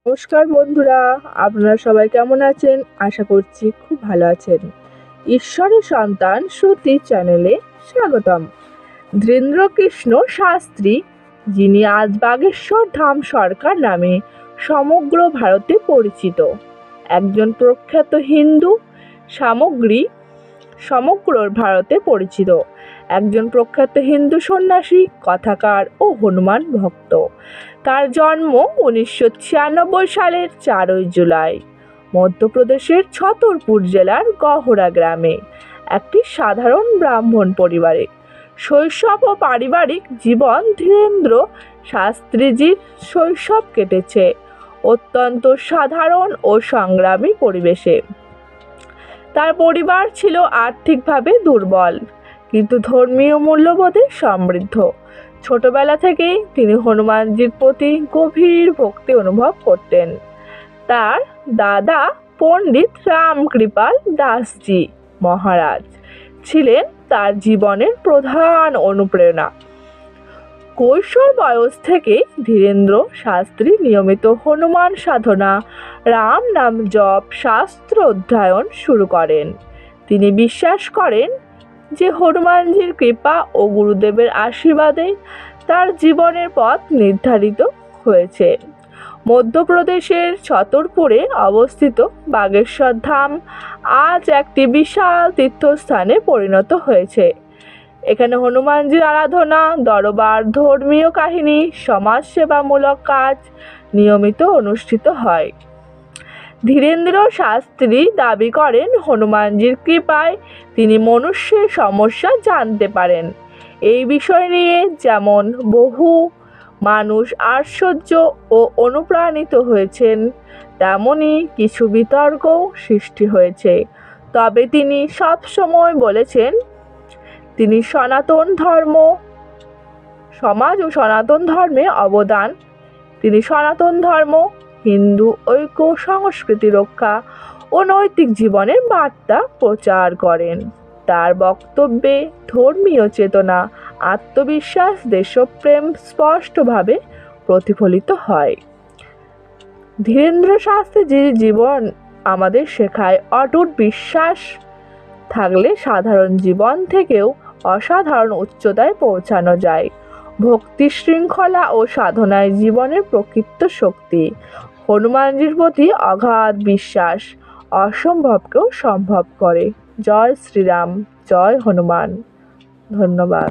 নমস্কার বন্ধুরা, আপনারা সবাই কেমন আছেন? আশা করছি খুব ভালো আছেন। ঈশ্বরের সন্তান শ্রুতি চ্যানেলে স্বাগতম। ধীরেন্দ্রকৃষ্ণ শাস্ত্রী, যিনি আজ বাগেশ্বর ধাম সরকার নামে সমগ্র ভারতে পরিচিত, একজন প্রখ্যাত হিন্দু সমগ্র ভারতে পরিচিত একজন প্রখ্যাত হিন্দু সন্ন্যাসী, কথাকার ও হনুমান ভক্ত। তার জন্ম 1996 সালের 4 জুলাই মধ্যপ্রদেশের ছতরপুর জেলার গহরা গ্রামে একটি সাধারণ ব্রাহ্মণ পরিবারে। শৈশব ও পারিবারিক জীবন ধীরেন্দ্র শাস্ত্রীজির শৈশব কেটেছে অত্যন্ত সাধারণ ও সংগ্রামী পরিবেশে। তার পরিবার ছিল আর্থিকভাবে দুর্বল কিন্তু ধর্মীয় মূল্যবোধে সমৃদ্ধ। ছোটবেলা থেকেই তিনি হনুমানজির প্রতি গভীর ভক্তি অনুভব করতেন। তার দাদা পণ্ডিত রামকৃপাল দাসজি মহারাজ ছিলেন তার জীবনের প্রধান অনুপ্রেরণা। কৈশোর বয়স থেকে ধীরেন্দ্র শাস্ত্রী নিয়মিত হনুমান সাধনা, রাম নাম জপ, শাস্ত্র অধ্যয়ন শুরু করেন। তিনি বিশ্বাস করেন যে হনুমানজির কৃপা ও গুরুদেবের আশীর্বাদে তার জীবনের পথ নির্ধারিত হয়েছে। মধ্যপ্রদেশের ছতরপুরে অবস্থিত বাগেশ্বর ধাম আজ একটি বিশাল তীর্থস্থানে পরিণত হয়েছে। এখানে হনুমানজির আরাধনা, দরবার, ধর্মীয় কাহিনী, সমাজসেবামূলক কাজ নিয়মিত অনুষ্ঠিত হয়। ধীরেন্দ্র শাস্ত্রী দাবি করেন, হনুমানজির কৃপায় তিনি মনুষ্যের সমস্যা জানতে পারেন। এই বিষয় নিয়ে যেমন বহু মানুষ আশ্চর্য ও অনুপ্রাণিত হয়েছেন, তেমনি কিছু বিতর্কও সৃষ্টি হয়েছে। তবে তিনি সবসময় বলেছেন, তিনি সমাজ ও সনাতন ধর্মে অবদান তিনি সনাতন ধর্ম, হিন্দু ঐক্য, সংস্কৃতি রক্ষা ও নৈতিক জীবনের বার্তা প্রচার করেন। তার বক্তব্যে ধর্মীয় চেতনা, আত্মবিশ্বাস, দেশপ্রেম স্পষ্টভাবে প্রতিফলিত হয়। ধীরেন্দ্র শাস্ত্রীজির জীবন আমাদের শেখায়, অটুট বিশ্বাস থাকলে সাধারণ জীবন থেকেও অসাধারণ উচ্চতায় পৌঁছানো যায়। ভক্তি, শৃঙ্খলা ও সাধনায় জীবনের প্রকৃত শক্তি। হনুমানজির প্রতি অগাধ বিশ্বাস অসম্ভবকেও সম্ভব করে। জয় শ্রীরাম, জয় হনুমান। ধন্যবাদ।